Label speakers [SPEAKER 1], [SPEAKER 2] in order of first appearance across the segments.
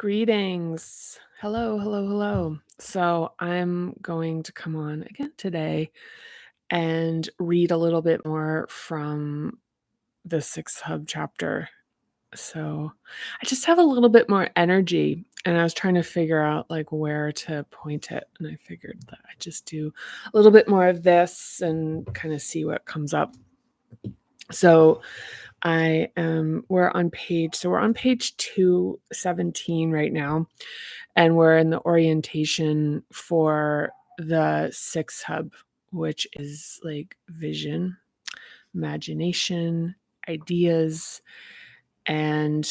[SPEAKER 1] Greetings. Hello, hello, hello. So I'm going to come on again today and read a little bit more from the sixth hub chapter. So I just have a little bit more energy and I was trying to figure out like where to point it. And I figured that I'd just do a little bit more of this and kind of see what comes up. So we're on page 217 right now, and we're in the orientation for the sixth hub, which is like vision, imagination, ideas. And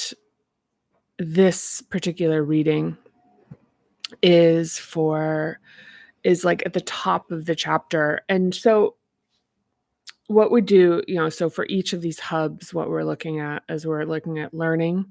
[SPEAKER 1] this particular reading is like at the top of the chapter. And so what we do, so for each of these hubs, what we're looking at is we're looking at learning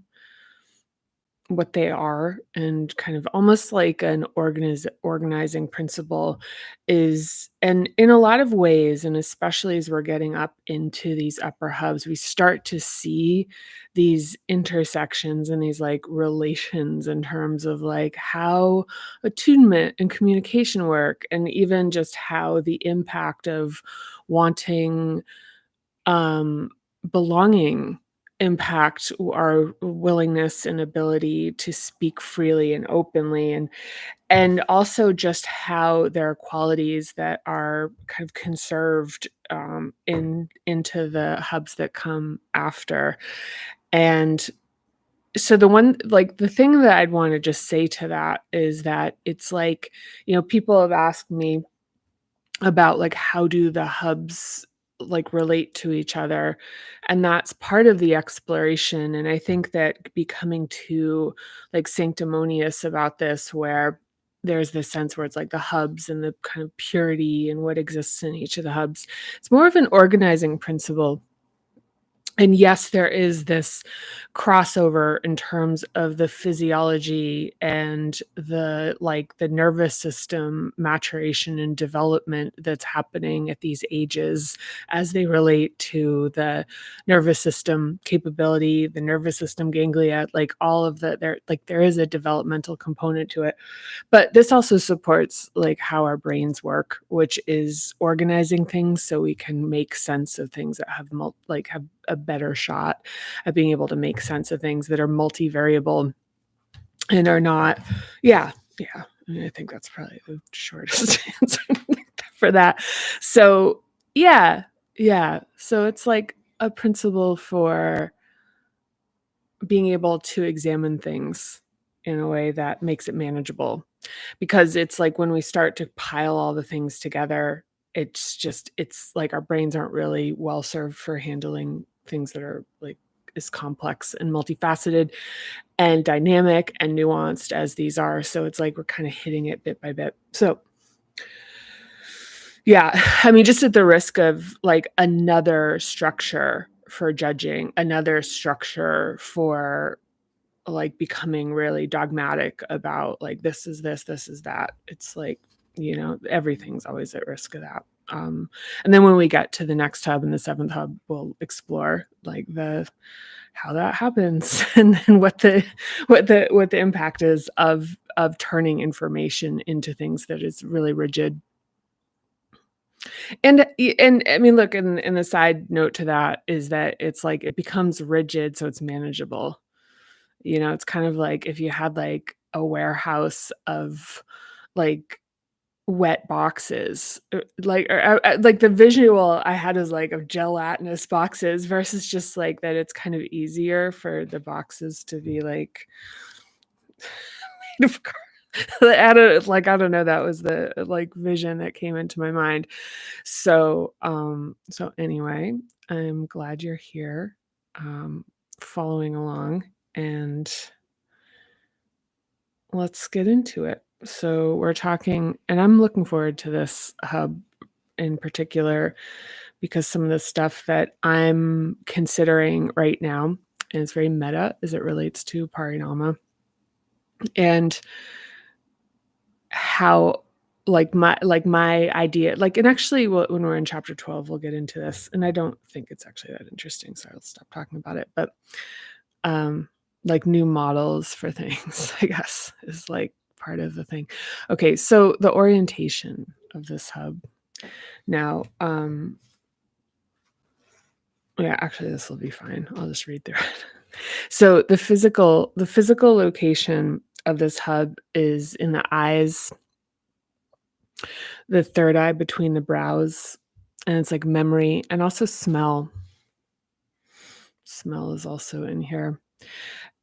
[SPEAKER 1] what they are, and kind of almost like an organizing principle is, and in a lot of ways, and especially as we're getting up into these upper hubs, we start to see these intersections and these like relations in terms of like how attunement and communication work, and even just how the impact of wanting belonging impact our willingness and ability to speak freely and openly, and also just how there are qualities that are kind of conserved into the hubs that come after. And so the thing that I'd want to just say to that is that it's like, people have asked me about like how do the hubs like relate to each other, and that's part of the exploration. And I think that becoming too like sanctimonious about this, where there's this sense where it's like the hubs and the kind of purity and what exists in each of the hubs, it's more of an organizing principle. And yes, there is this crossover in terms of the physiology and the nervous system maturation and development that's happening at these ages as they relate to the nervous system capability, the nervous system ganglia, like all of there is a developmental component to it. But this also supports like how our brains work, which is organizing things so we can make sense of things that have have a better shot at being able to make sense of things that are multivariable and are not. Yeah. I mean, I think that's probably the shortest answer for that. So yeah. So it's like a principle for being able to examine things in a way that makes it manageable, because it's like when we start to pile all the things together, it's like our brains aren't really well served for handling things that are like as complex and multifaceted and dynamic and nuanced as these are. So it's like we're kind of hitting it bit by bit. So yeah, I mean, just at the risk of like another structure for judging, another structure for like becoming really dogmatic about like this is this, this is that. It's like, everything's always at risk of that. And then when we get to the next hub and the seventh hub, we'll explore like the how that happens and then what the impact is of turning information into things that is really rigid. And I mean, look, and the side note to that is that it's like it becomes rigid so it's manageable. It's kind of like if you had like a warehouse of like wet boxes, like the visual I had is like of gelatinous boxes versus just like that it's kind of easier for the boxes to be like made of I don't know, that was the like vision that came into my mind. So anyway, I'm glad you're here, um, following along, and let's get into it. So we're talking, and I'm looking forward to this hub in particular because some of the stuff that I'm considering right now, and it's very meta as it relates to Parinama and how my idea, like, and actually when we're in chapter 12 we'll get into this, and I don't think it's actually that interesting, so I'll stop talking about it. But like new models for things, I guess, is like part of the thing. Okay, so the orientation of this hub. Now, yeah, actually this will be fine. I'll just read through it. So the physical location of this hub is in the eyes, the third eye between the brows, and it's like memory and also smell. Smell is also in here.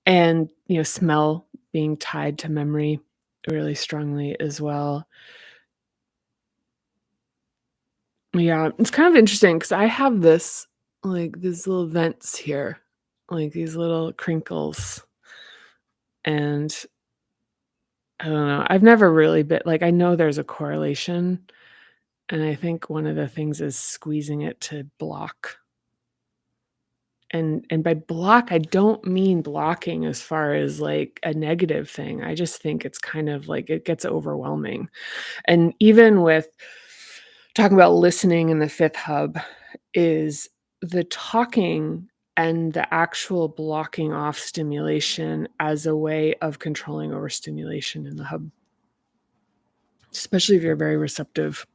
[SPEAKER 1] And, smell being tied to memory really strongly as well. Yeah, it's kind of interesting because I have this, like, these little vents here, like these little crinkles, and I don't know, I've never really been like, I know there's a correlation, and I think one of the things is squeezing it to block. And by block, I don't mean blocking as far as, like, a negative thing, I just think it's kind of like it gets overwhelming. And even with talking about listening in the fifth hub is the talking and the actual blocking off stimulation as a way of controlling overstimulation in the hub, especially if you're very receptive,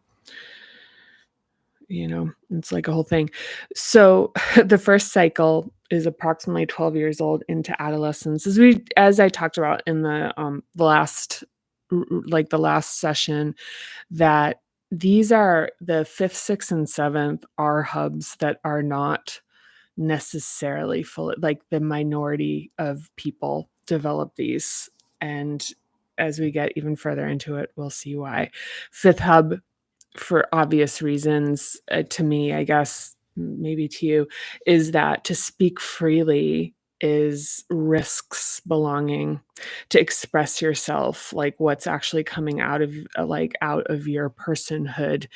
[SPEAKER 1] it's like a whole thing. So the first cycle is approximately 12 years old into adolescence. As I talked about in the last like the last session, that these are the 5th, 6th, and 7th are hubs that are not necessarily full, like, the minority of people develop these, and as we get even further into it, we'll see why. 5th hub, for obvious reasons, to me, I guess, maybe to you, is that to speak freely is risks belonging, to express yourself, like what's actually coming out of your personhood,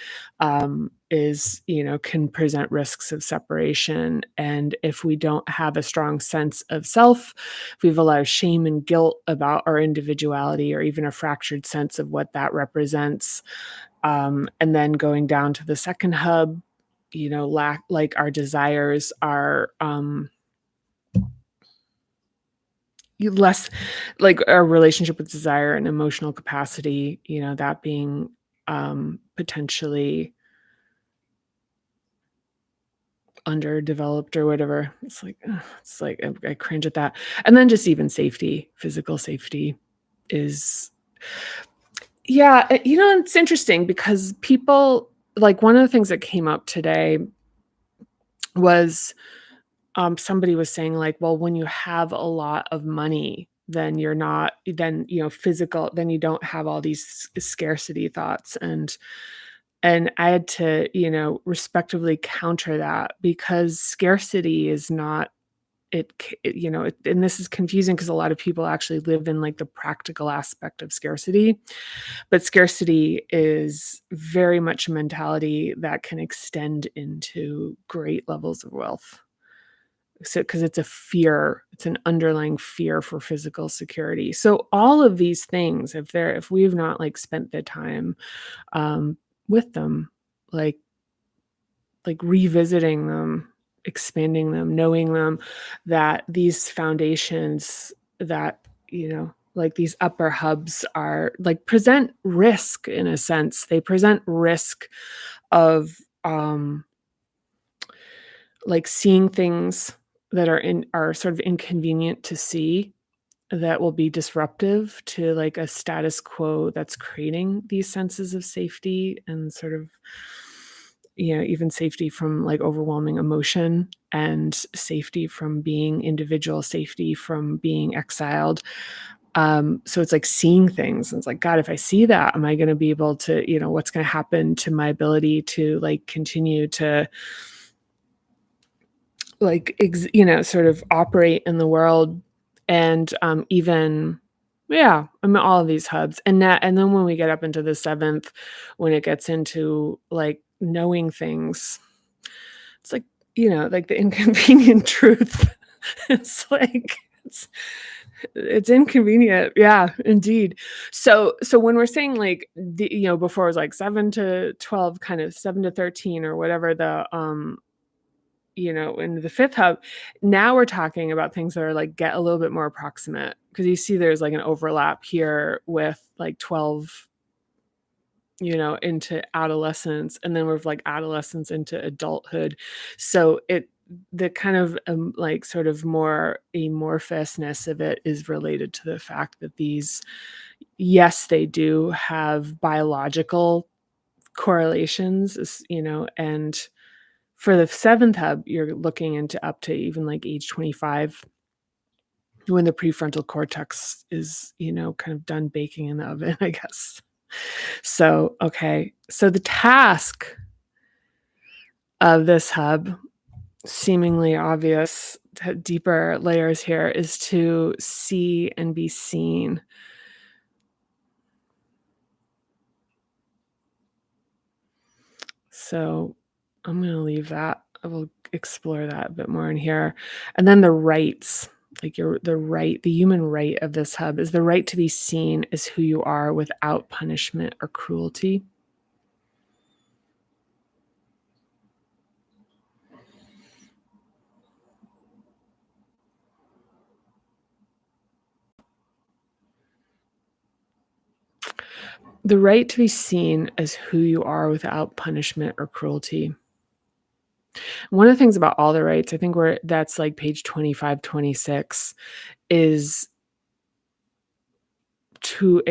[SPEAKER 1] is, can present risks of separation. And if we don't have a strong sense of self, if we have a lot of shame and guilt about our individuality, or even a fractured sense of what that represents, and then going down to the second hub, lack like our desires are less, like our relationship with desire and emotional capacity, that being potentially underdeveloped or whatever. It's like I cringe at that. And then just even safety, physical safety is, yeah, it's interesting because people, like, one of the things that came up today was, somebody was saying, like, well, when you have a lot of money, then you're not, then, physical, then you don't have all these scarcity thoughts. And I had to, respectively counter that, because scarcity is not, and this is confusing because a lot of people actually live in, like, the practical aspect of scarcity, but scarcity is very much a mentality that can extend into great levels of wealth. So, because it's a fear, it's an underlying fear for physical security. So all of these things, if we've not, like, spent the time, um, with them, like revisiting them, expanding them, knowing them, that these foundations, that, like, these upper hubs are, like, present risk in a sense. They present risk of, like, seeing things that are sort of inconvenient to see, that will be disruptive to, like, a status quo that's creating these senses of safety, and sort of, even safety from, like, overwhelming emotion, and safety from being individual, safety from being exiled. So it's like seeing things, and it's like, God, if I see that, am I gonna be able to, what's gonna happen to my ability to, like, continue to, like, sort of operate in the world, and, even, yeah, I mean, all of these hubs, and then when we get up into the 7th, when it gets into, like, knowing things, it's like, like the inconvenient truth. It's like, it's it's inconvenient, yeah, indeed. So when we're saying, like, before it was like 7 to 12, kind of 7 to 13, or whatever, in the fifth hub, now we're talking about things that are like get a little bit more approximate because you see there's like an overlap here with like 12, into adolescence, and then with like adolescence into adulthood. So the kind of like sort of more amorphousness of it is related to the fact that these, yes, they do have biological correlations, and for the seventh hub, you're looking into up to even like age 25 when the prefrontal cortex is, kind of done baking in the oven, I guess. So, okay. So the task of this hub, seemingly obvious, deeper layers here, is to see and be seen. So I'm going to leave that. I will explore that a bit more in here. And then the rights, like the human right of this hub is the right to be seen as who you are without punishment or cruelty. The right to be seen as who you are without punishment or cruelty. One of the things about all the rights, I think where that's like page 25, 26, is to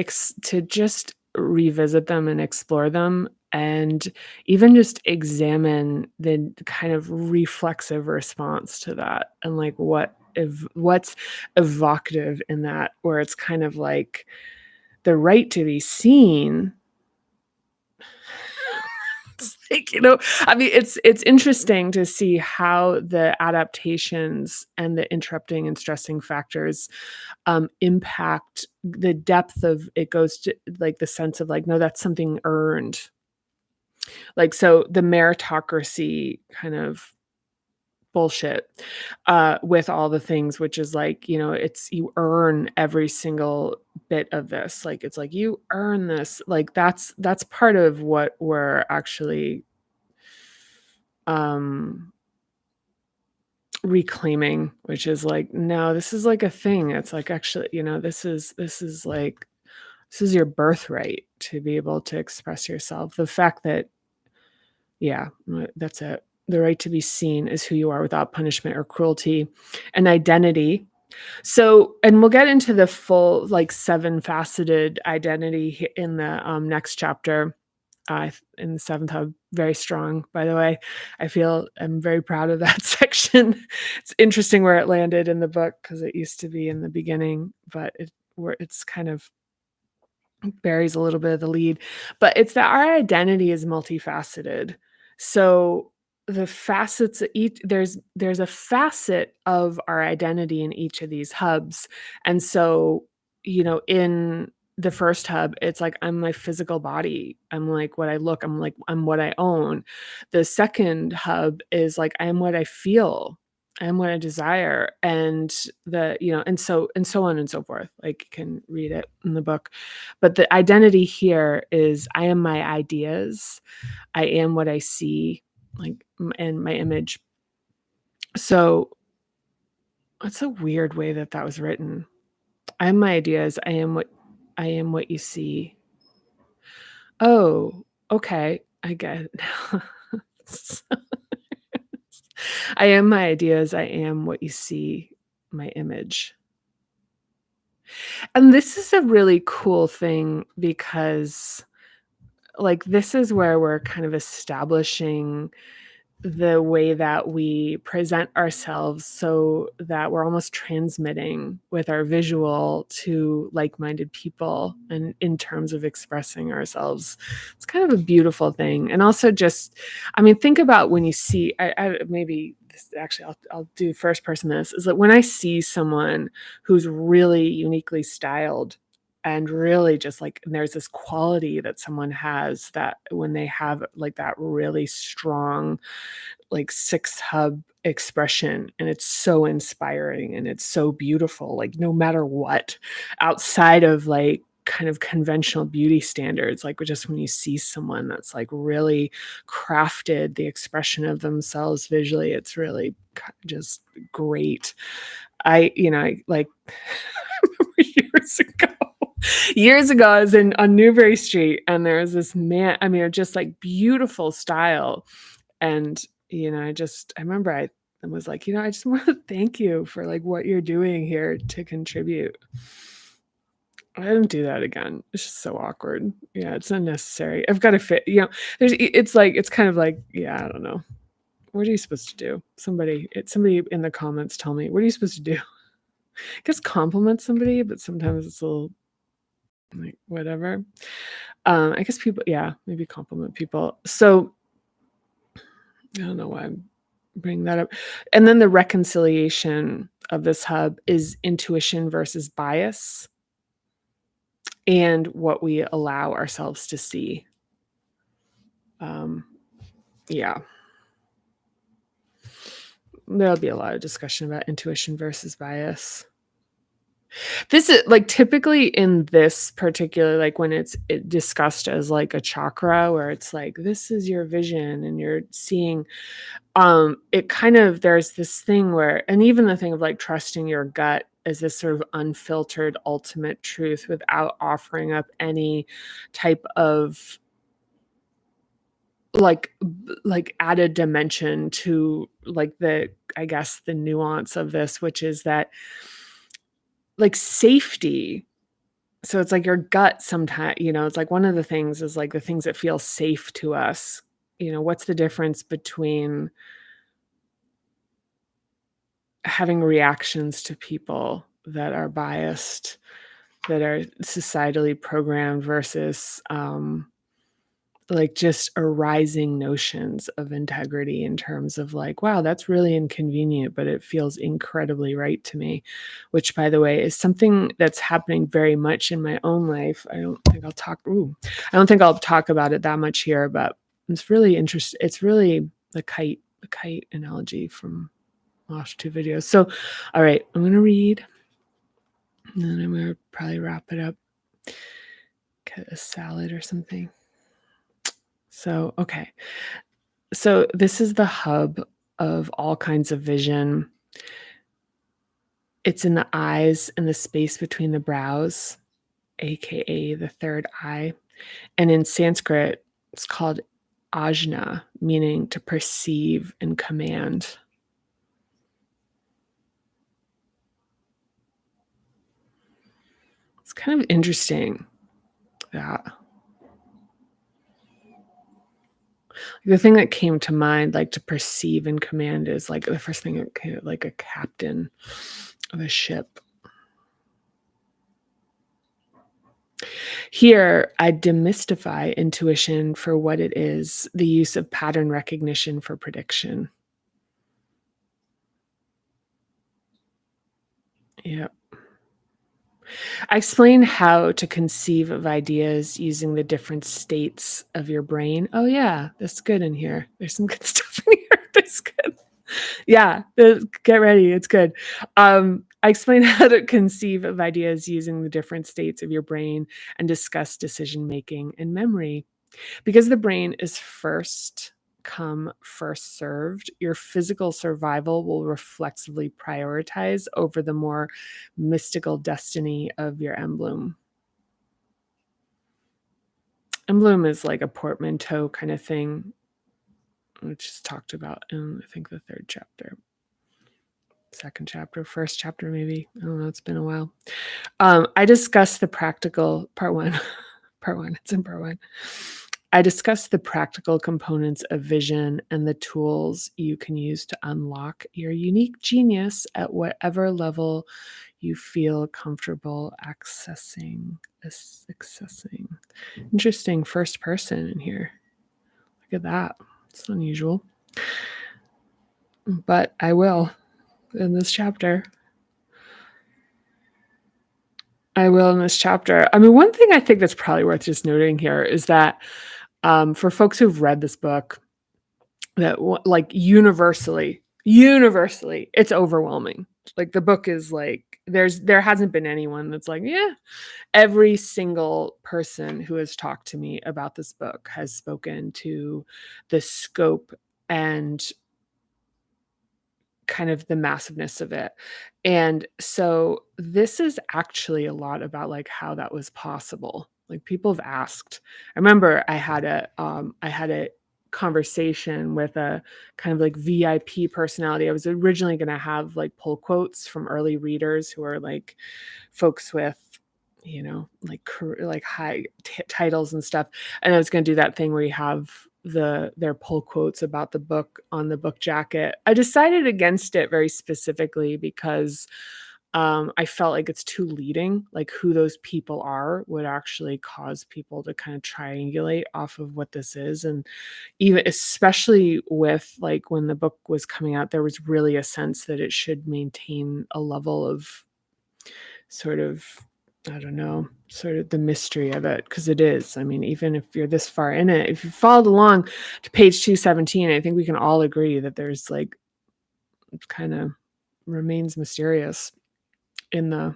[SPEAKER 1] just revisit them and explore them and even just examine the kind of reflexive response to that and like what's evocative in that, where it's kind of like the right to be seen. It's like, I mean, it's interesting to see how the adaptations and the interrupting and stressing factors impact the depth of it. Goes to like the sense of like, no, that's something earned. Like, so the meritocracy kind of bullshit with all the things, which is like, it's you earn every single bit of this. Like, it's like you earn this. Like, that's part of what we're actually um reclaiming, which is like, no, this is like a thing. It's like, actually, this is like, this is your birthright to be able to express yourself. The fact that, yeah, that's it. The right to be seen as who you are without punishment or cruelty, and identity. So, and we'll get into the full like seven faceted identity in the next chapter. In the seventh hub, very strong, by the way. I'm very proud of that section. It's interesting where it landed in the book because it used to be in the beginning, but it's kind of buries a little bit of the lead. But it's that our identity is multifaceted. So the facets each there's a facet of our identity in each of these hubs. And so, in the first hub, it's like I'm my physical body. I'm like what I look, I'm what I own. The second hub is like I am what I feel. I am what I desire. And and so on and so forth. Like you can read it in the book. But the identity here is I am my ideas. I am what I see, like, and my image. So it's a weird way that was written. I am my ideas. I am what you see. Oh, okay. I get it now. I am my ideas. I am what you see, my image. And this is a really cool thing because, like, this is where we're kind of establishing the way that we present ourselves so that we're almost transmitting with our visual to like-minded people and in terms of expressing ourselves. It's kind of a beautiful thing. And also just, I mean, think about when you see, maybe this, actually, I'll do first person this, is that when I see someone who's really uniquely styled and really just like, and there's this quality that someone has that when they have like that really strong like sixth hub expression, and it's so inspiring and it's so beautiful, like no matter what outside of like kind of conventional beauty standards, like just when you see someone that's like really crafted the expression of themselves visually, it's really just great. I like years ago, years ago, I was on Newbury Street, and there was this man. I mean, just like beautiful style, and I remember I was like, I just want to thank you for like what you're doing here to contribute. I didn't do that again. It's just so awkward. Yeah, it's unnecessary. I've got to fit. It's kind of like, yeah, I don't know. What are you supposed to do? Somebody in the comments tell me, what are you supposed to do? I guess compliment somebody, but sometimes it's a little like whatever. I guess people, yeah, maybe compliment people. So I don't know why I'm bringing that up. And then the reconciliation of this hub is intuition versus bias and what we allow ourselves to see. Yeah. There'll be a lot of discussion about intuition versus bias. This is like typically in this particular, like when it's discussed as like a chakra, where it's like, this is your vision and you're seeing, it kind of, there's this thing where, and even the thing of like trusting your gut as this sort of unfiltered ultimate truth without offering up any type of like added dimension to like I guess the nuance of this, which is that like safety. So it's like your gut sometimes, it's like one of the things is like the things that feel safe to us. What's the difference between having reactions to people that are biased, that are societally programmed versus like just arising notions of integrity in terms of like, wow, that's really inconvenient, but it feels incredibly right to me, which by the way is something that's happening very much in my own life. I don't think I'll talk about it that much here, but it's really interesting. It's really the kite analogy from last two videos. So, all right, I'm going to read and then I'm going to probably wrap it up. Get a salad or something. So, okay. So this is the hub of all kinds of vision. It's in the eyes and the space between the brows, aka the third eye. And in Sanskrit, it's called ajna, meaning to perceive and command. It's kind of interesting that. The thing that came to mind, like to perceive and command, is like the first thing that came, like a captain of a ship. Here, I demystify intuition for what it is, the use of pattern recognition for prediction. Yep. I explain how to conceive of ideas using the different states of your brain. Oh yeah, that's good in here. There's some good stuff in here. That's good. Yeah, get ready. It's good. I explain how to conceive of ideas using the different states of your brain and discuss decision making and memory. Because the brain is first come, first served, your physical survival will reflexively prioritize over the more mystical destiny of your emblem. Emblem is like a portmanteau kind of thing, which is talked about in, I think, the third chapter. Second chapter, first chapter, maybe. I don't know. It's been a while. I discuss the practical part one. Part one. It's in part one. I discuss the practical components of vision and the tools you can use to unlock your unique genius at whatever level you feel comfortable accessing. Interesting first person in here. Look at that. It's unusual. But I will in this chapter. I mean, one thing I think that's probably worth just noting here is that for folks who've read this book, that like universally, it's overwhelming. Like the book is like there hasn't been anyone that's like, "Yeah." Every single person who has talked to me about this book has spoken to the scope and kind of the massiveness of it. And so this is actually a lot about, like, how that was possible. Like, people have asked. I remember I had a conversation with a kind of, like, VIP personality. I was originally gonna have, like, pull quotes from early readers who are, like, folks with, like, like, high titles and stuff, and I was gonna do that thing where you have their pull quotes about the book on the book jacket. I decided against it very specifically because, I felt like it's too leading, like, who those people are would actually cause people to kinda triangulate off of what this is, and even especially with, like, when the book was coming out, there was really a sense that it should maintain a level of sort of, I don't know, sort of the mystery of it, because it is. I mean, even if you're this far in it, if you followed along to page 217, I think we can all agree that there's, like, kinda remains mysterious in the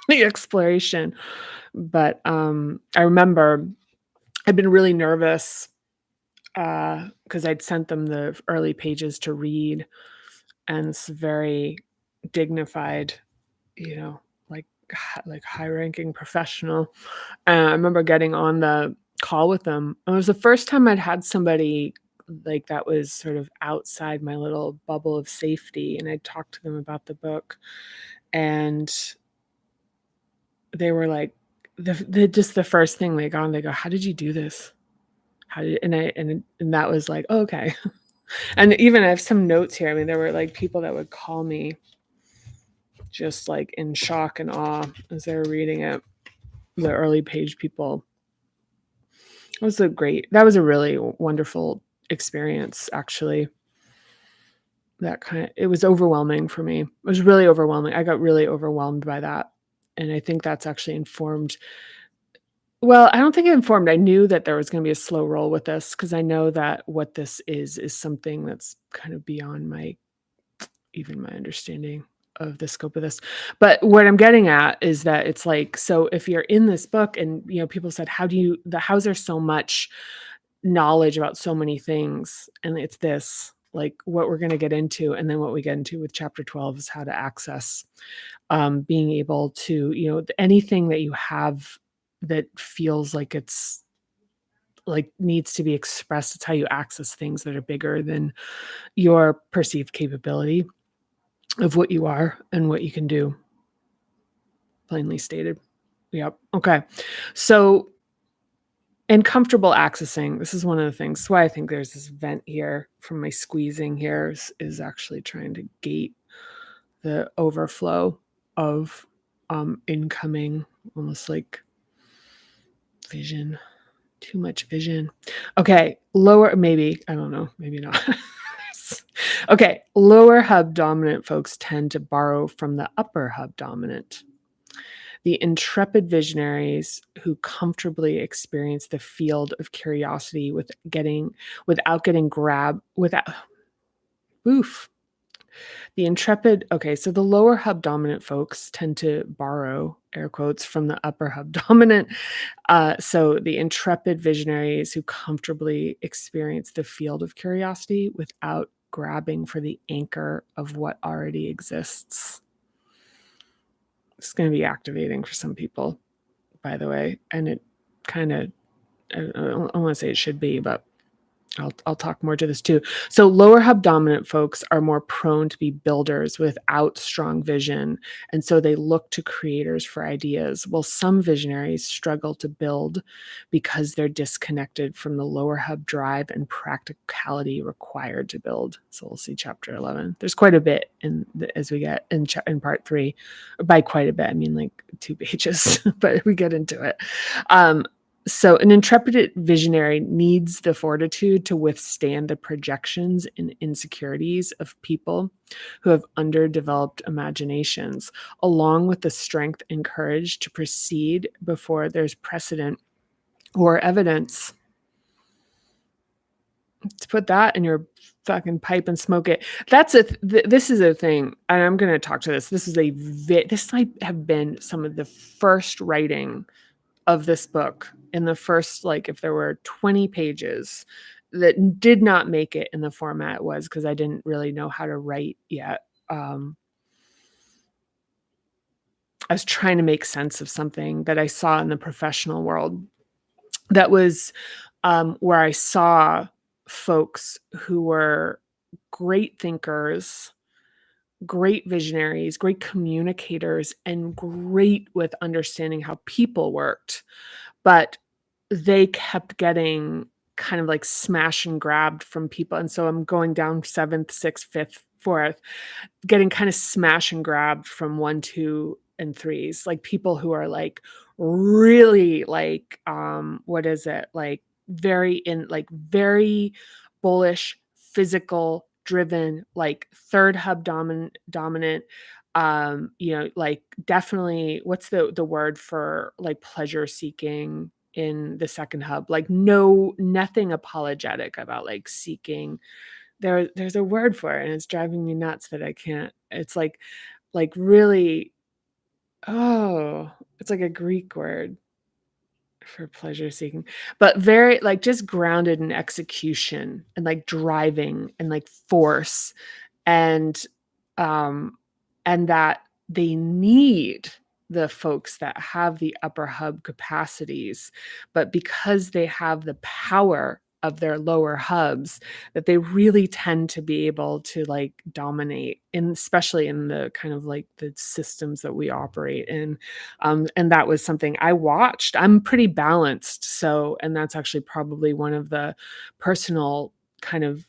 [SPEAKER 1] the exploration. But, I remember I'd been really nervous, because 'cause I'd sent them the early pages to read, and it's very dignified, you know, like, like, high-ranking professional. I remember getting on the call with them. It was the first time I'd had somebody, like, that was sort of outside my little bubble of safety, and I talked to them about the book, and they were like, the just the first thing they got on, they go, "How did you do this? How did," and that was like, "Oh, okay." And even I have some notes here. I mean, there were, like, people that would call me just, like, in shock and awe as they were reading it, the early page people. That was a really wonderful experience, actually. It was overwhelming for me. It was really overwhelming. I got really overwhelmed by that, and I think that's actually informed. Well, I don't think it informed. I knew that there was gonna be a slow roll with this because I know that what this is something that's kind of beyond my even my understanding of the scope of this. But what I'm getting at is that it's like, so if you're in this book and, people said, how's there so much knowledge about so many things? And it's this, like, what we're gonna get into, and then what we get into with chapter 12 is how to access, being able to, anything that you have that feels like it's, like, needs to be expressed. It's how you access things that are bigger than your perceived capability of what you are and what you can do, plainly stated. Yep. Okay. So, and comfortable accessing. This is one of the things. That's why I think there's this vent here from my squeezing here is actually trying to gate the overflow of incoming, almost like vision, too much vision. Okay. Lower, maybe, I don't know, maybe not. Okay. Lower hub dominant folks tend to borrow from the upper hub dominant. The intrepid visionaries who comfortably experience the field of curiosity without getting grabbed without oof. The intrepid Okay, so the lower hub dominant folks tend to borrow, air quotes, from the upper hub dominant. So the intrepid visionaries who comfortably experience the field of curiosity without grabbing for the anchor of what already exists. It's gonna be activating for some people, by the way, and it kinda, I wanna say it should be, but I'll talk more to this too. So lower hub dominant folks are more prone to be builders without strong vision, and so they look to creators for ideas. While some visionaries struggle to build because they're disconnected from the lower hub drive and practicality required to build. So we'll see chapter 11. There's quite a bit as we get in part 3. By quite a bit, I mean like 2 pages, but we get into it. So an intrepid visionary needs the fortitude to withstand the projections and insecurities of people who have underdeveloped imaginations, along with the strength and courage to proceed before there's precedent or evidence. To put that in your fucking pipe and smoke it. That's a this is a thing, and I'm gonna talk to this. This is a this might have been some of the first writing of this book in the first, like, if there were 20 pages that did not make it in the format it was because I didn't really know how to write yet. Um, I was trying to make sense of something that I saw in the professional world that was, where I saw folks who were great thinkers, great visionaries, great communicators, and great with understanding how people worked, but they kept getting kind of like smash and grabbed from people, and so I'm going down 7th, 6th, 5th, 4th, getting kind of smash and grabbed from 1, 2, and 3s, like people who are like really like, what is it? Like very bullish, physical driven, like 3rd hub dominant, like definitely what's the word for like pleasure seeking in the 2nd hub? Like nothing apologetic about like seeking. There's a word for it, and it's driving me nuts that I can't. It's like really, oh, it's like a Greek word for pleasure seeking, but very like just grounded in execution and like driving and like force, and um and that they need the folks that have the upper hub capacities, but because they have the power of their lower hubs, that they really tend to be able to like dominate in, especially in the kind of like the systems that we operate in. And that was something I watched. I'm pretty balanced, so, and that's actually probably one of the personal kind of,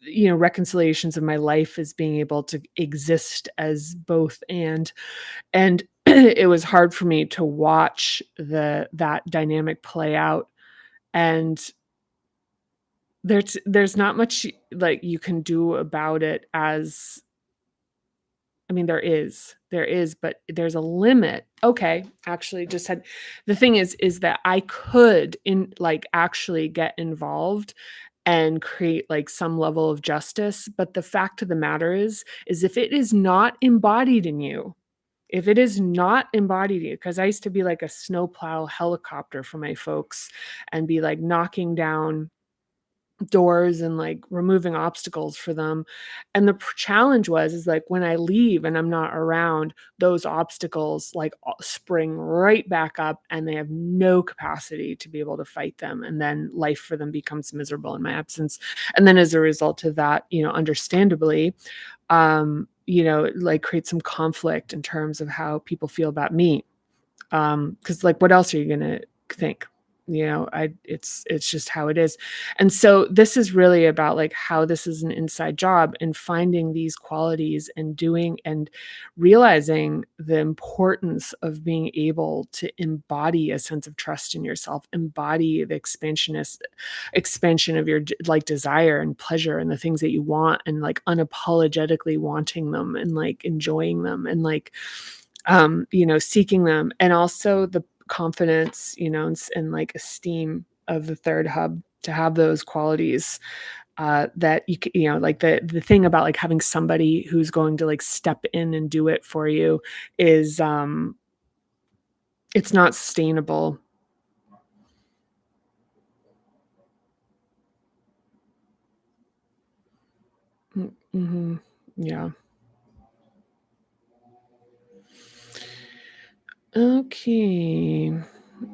[SPEAKER 1] reconciliations of my life, is being able to exist as both and it was hard for me to watch that dynamic play out, and there's not much like you can do about it. As I mean, there is, but there's a limit. Okay, actually just had the thing is that I could in like actually get involved and create like some level of justice, but the fact of the matter is if it is not embodied in you, if it is not embodied in you, because I used to be like a snowplow helicopter for my folks and be like knocking down doors and like removing obstacles for them. And the challenge was is like when I leave and I'm not around, those obstacles like spring right back up and they have no capacity to be able to fight them, and then life for them becomes miserable in my absence. And then as a result of that, understandably, like create some conflict in terms of how people feel about me. Because like what else are you gonna think? It's just how it is. And so this is really about like how this is an inside job and finding these qualities and doing and realizing the importance of being able to embody a sense of trust in yourself, embody the expansion of your like desire and pleasure and the things that you want, and like unapologetically wanting them and like enjoying them and like seeking them, and also the confidence, and like esteem of the 3rd hub to have those qualities, that like the thing about like having somebody who's going to like step in and do it for you is, it's not sustainable. Mhm. Yeah. Okay.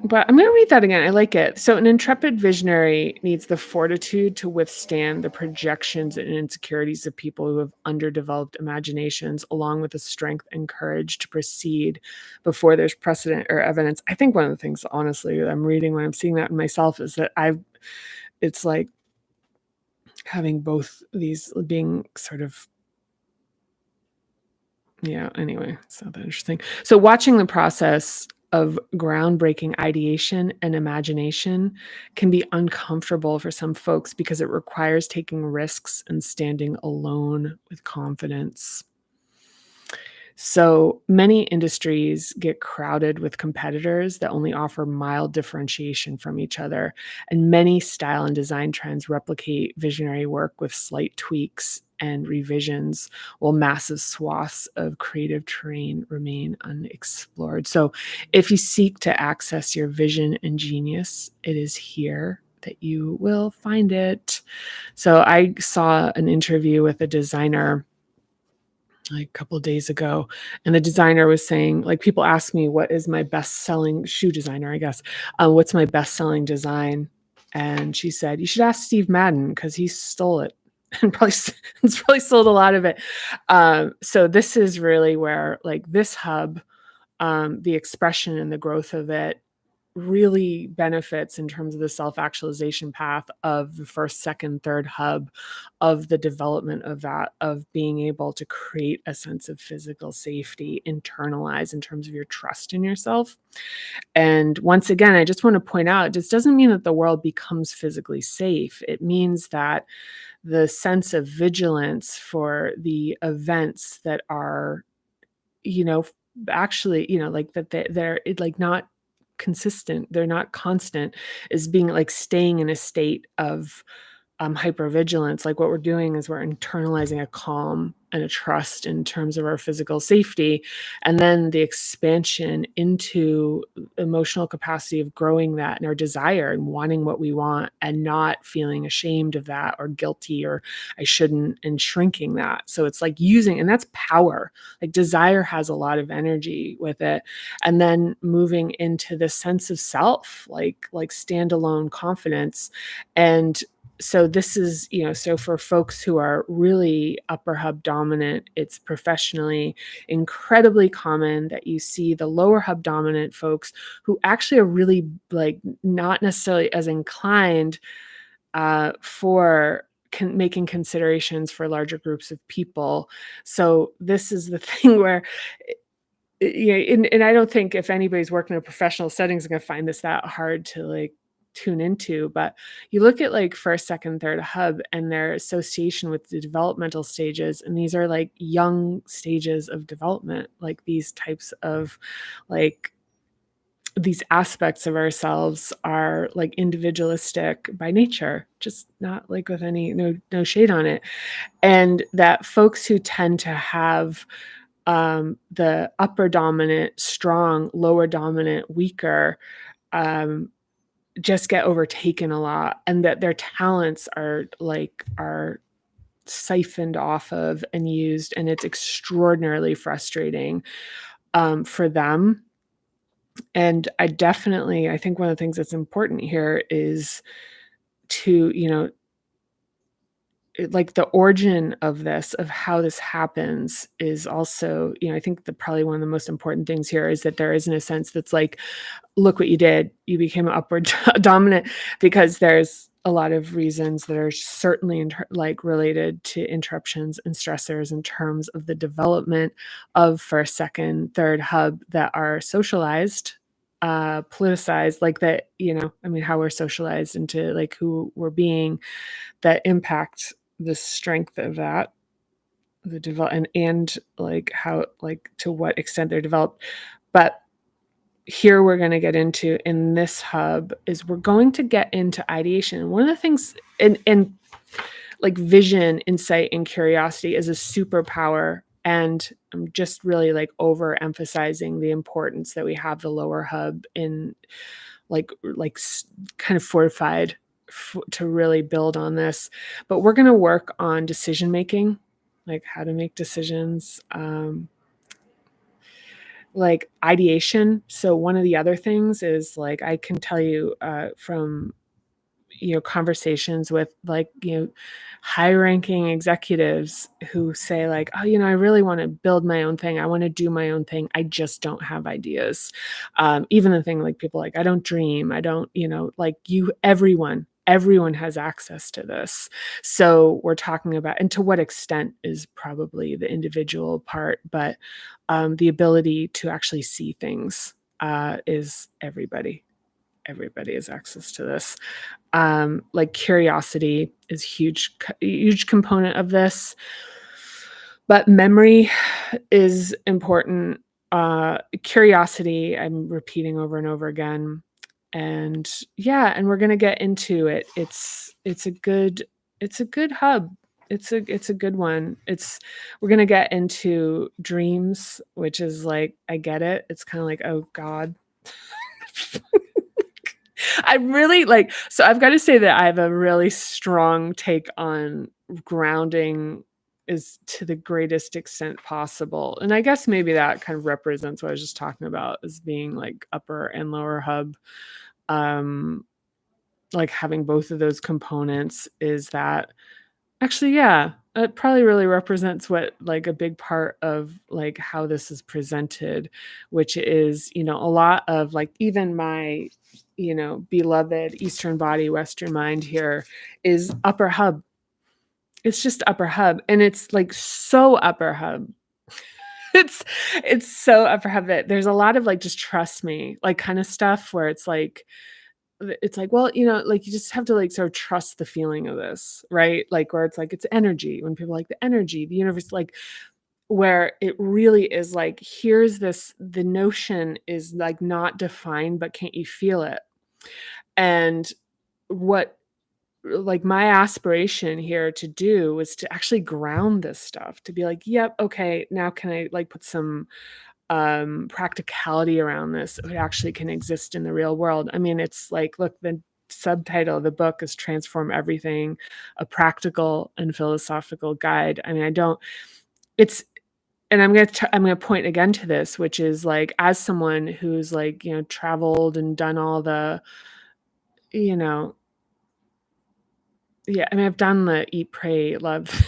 [SPEAKER 1] But I'm gonna read that again. I like it. So, an intrepid visionary needs the fortitude to withstand the projections and insecurities of people who have underdeveloped imaginations, along with the strength and courage to proceed before there's precedent or evidence. I think one of the things, honestly, that I'm reading when I'm seeing that in myself is that it's like having both these being sort of, yeah, anyway, so that interesting. So watching the process of groundbreaking ideation and imagination can be uncomfortable for some folks because it requires taking risks and standing alone with confidence. So many industries get crowded with competitors that only offer mild differentiation from each other, and many style and design trends replicate visionary work with slight tweaks and revisions, while massive swaths of creative terrain remain unexplored. So, if you seek to access your vision and genius, it is here that you will find it. So, I saw an interview with a designer like a couple of days ago, and the designer was saying, like, people ask me what is my best selling shoe designer, I guess, what's my best selling design? And she said, you should ask Steve Madden because he stole it and probably it's probably sold a lot of it. So this is really where like this hub, the expression and the growth of it really benefits in terms of the self-actualization path of the first, second, third hub of the development of that, of being able to create a sense of physical safety, internalize in terms of your trust in yourself. And once again, I just want to point out, this doesn't mean that the world becomes physically safe. It means that the sense of vigilance for the events that are, you know, actually, like that they're like not consistent, they're not constant, is being like staying in a state of hypervigilance. Like what we're doing is we're internalizing a calm and a trust in terms of our physical safety. And then the expansion into emotional capacity of growing that and our desire and wanting what we want and not feeling ashamed of that or guilty or I shouldn't and shrinking that. So it's like using, and that's power. Like desire has a lot of energy with it. And then moving into this sense of self, like standalone confidence. And so this is, so for folks who are really upper hub dominant, it's professionally incredibly common that you see the lower hub dominant folks who actually are really like not necessarily as inclined for making considerations for larger groups of people. So this is the thing where yeah, and I don't think if anybody's working in a professional setting is gonna find this that hard to, like, tune into, but you look at, like, first, second, third hub and their association with the developmental stages, and these are, like, young stages of development, like, these types of, like these aspects of ourselves are, like, individualistic by nature, just not, like, with any no shade on it, and that folks who tend to have the upper dominant strong, lower dominant weaker, um, just get overtaken a lot, and that their talents are siphoned off of and used, and it's extraordinarily frustrating for them. And I think one of the things that's important here is to, like the origin of this, of how this happens is also, I think that probably one of the most important things here is that there isn't a sense that's like, look what you did. You became upward dominant because there's a lot of reasons that are certainly like related to interruptions and stressors in terms of the development of first, second, third hub that are socialized, politicized, like that, I mean, how we're socialized into like who we're being that impact the strength of that, the develop and like how like to what extent they're developed. But here we're going to get into in this hub is we're going to get into ideation. One of the things in like vision, insight, and curiosity is a superpower. And I'm just really like overemphasizing the importance that we have the lower hub in kind of fortified to really build on this. But we're going to work on decision making, like how to make decisions, like ideation. So one of the other things is like I can tell you from conversations with like high ranking executives who say like, oh, I really want to build my own thing, I want to do my own thing, I just don't have ideas. Even the thing like people like, I don't dream, I don't, like everyone has access to this. So we're talking about, and to what extent is probably the individual part, but the ability to actually see things is everybody has access to this. Like curiosity is huge component of this. But memory is important. Curiosity, I'm repeating over and over again. And yeah, and we're gonna get into it. It's a good hub. It's a good one. We're gonna get into dreams, which is like, I get it. It's kind of like, oh God. I really like, so I've got to say that I have a really strong take on grounding is to the greatest extent possible. And I guess maybe that kind of represents what I was just talking about as being like upper and lower hub. Um, like having both of those components is that actually, yeah, it probably really represents what like a big part of like how this is presented, which is, a lot of like even my, beloved Eastern body, Western mind here is upper hub. It's just upper hub. And it's like so upper hub. It's it's so upper hub that there's a lot of like just trust me, like kind of stuff where it's like, well, like you just have to like sort of trust the feeling of this, right? Like where it's like it's energy. When people like the energy, the universe, like where it really is like, here's this, the notion is like not defined, but can't you feel it? And what like my aspiration here to do was to actually ground this stuff, to be like, yep, okay, now can I like put some practicality around this so it actually can exist in the real world. I mean, it's like, look, the subtitle of the book is Transform Everything, a practical and philosophical guide. I mean, I don't, it's, and I'm going to point again to this, which is like, as someone who's like, traveled and done all the, you know, yeah, I mean, I've done the eat, pray, love thing.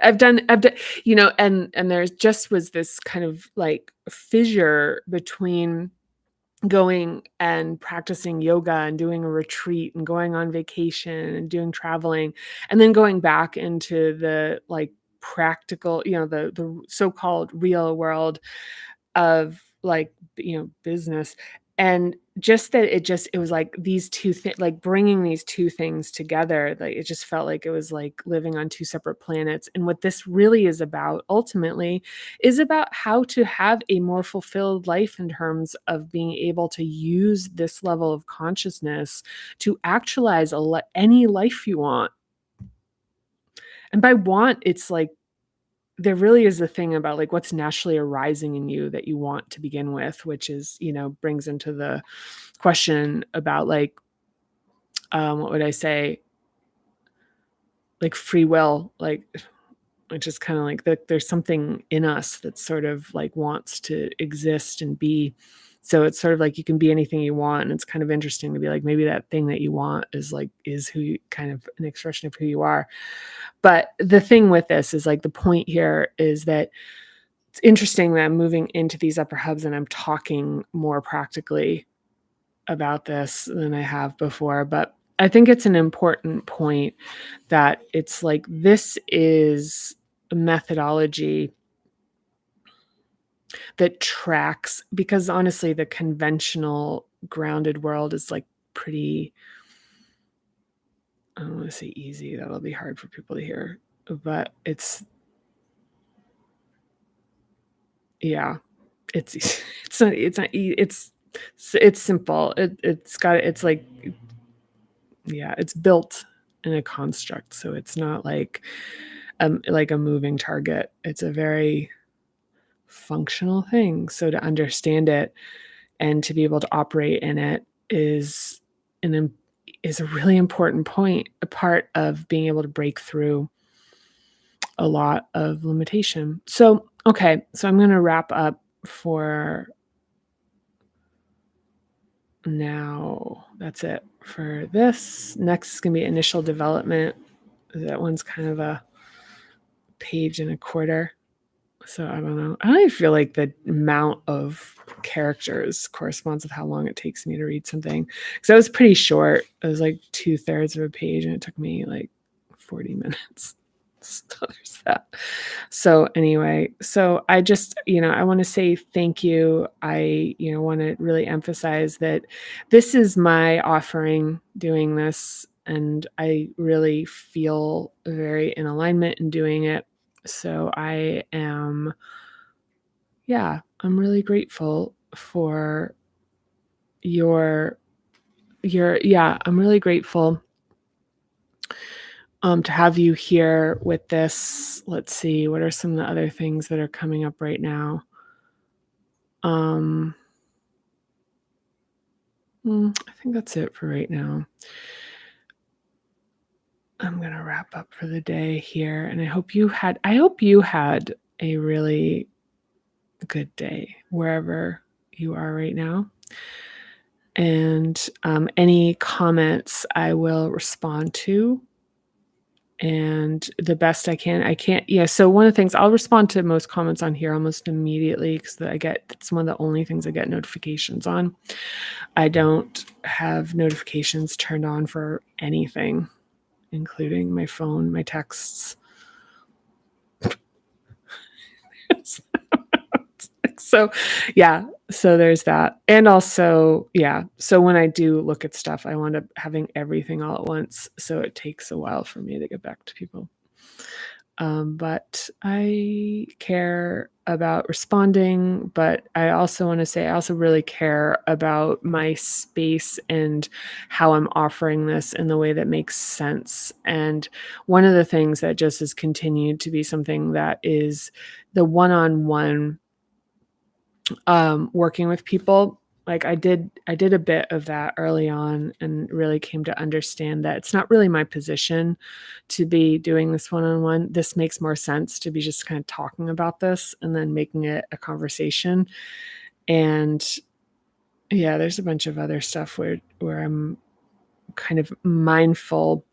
[SPEAKER 1] I've done, and there's just was this kind of like fissure between going and practicing yoga and doing a retreat and going on vacation and doing traveling and then going back into the like practical, the so-called real world of like, business. And just that it was like these two things, like bringing these two things together, like it just felt like it was like living on two separate planets. And what this really is about ultimately is about how to have a more fulfilled life in terms of being able to use this level of consciousness to actualize any life you want. And by want, it's like there really is a thing about like what's naturally arising in you that you want to begin with, which is, brings into the question about like, what would I say? Like free will, like, which is kind of like there's something in us that sort of like wants to exist and be. So it's sort of like you can be anything you want. And it's kind of interesting to be like, maybe that thing that you want is who you kind of an expression of who you are. But the thing with this is like the point here is that it's interesting that I'm moving into these upper hubs and I'm talking more practically about this than I have before. But I think it's an important point that it's like this is a methodology that tracks, because honestly, the conventional grounded world is like pretty, I don't want to say easy, that'll be hard for people to hear, but yeah, it's it's simple. It's like, yeah, it's built in a construct, so it's not like a moving target. It's a very functional thing. So to understand it and to be able to operate in it is a really important point, a part of being able to break through a lot of limitation. So, okay, so I'm going to wrap up for now. That's it for this. Next is going to be initial development. That one's kind of a page and a quarter. So I don't know. I don't even feel like the amount of characters corresponds with how long it takes me to read something. Because that was pretty short. It was like 2/3 of a page, and it took me like 40 minutes. So there's that. So anyway, so I just, I want to say thank you. I, want to really emphasize that this is my offering doing this, and I really feel very in alignment in doing it. So I'm really grateful for your I'm really grateful to have you here with this. Let's see, what are some of the other things that are coming up right now? I think that's it for right now. I'm going to wrap up for the day here, and I hope you had a really good day wherever you are right now. And any comments I will respond to, and the best I can. I can't, yeah. So one of the things, I'll respond to most comments on here almost immediately because it's one of the only things I get notifications on. I don't have notifications turned on for anything, including my phone, my texts. So yeah, so there's that. And also, yeah, so when I do look at stuff, I wind up having everything all at once, so it takes a while for me to get back to people. But I care about responding, but I also want to say I also really care about my space and how I'm offering this in the way that makes sense. And one of the things that just has continued to be something that is the one-on-one working with people. Like I did a bit of that early on and really came to understand that it's not really my position to be doing this one-on-one. This makes more sense to be just kind of talking about this and then making it a conversation. And yeah, there's a bunch of other stuff where I'm kind of mindful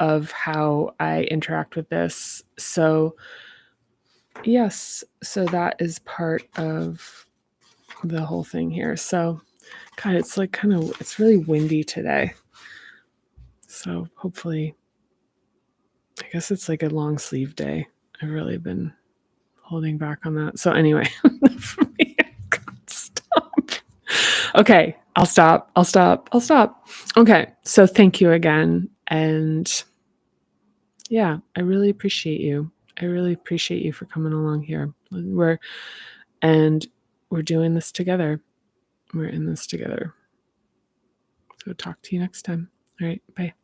[SPEAKER 1] of how I interact with this. So yes, so that is part of the whole thing here. So God, it's like it's really windy today. So hopefully, I guess it's like a long sleeve day. I've really been holding back on that. So anyway, for me, I've got to stop. Okay, I'll stop. I'll stop. I'll stop. Okay, so thank you again. And yeah, I really appreciate you. I really appreciate you for coming along here. We're doing this together. We're in this together. So talk to you next time. All right, bye.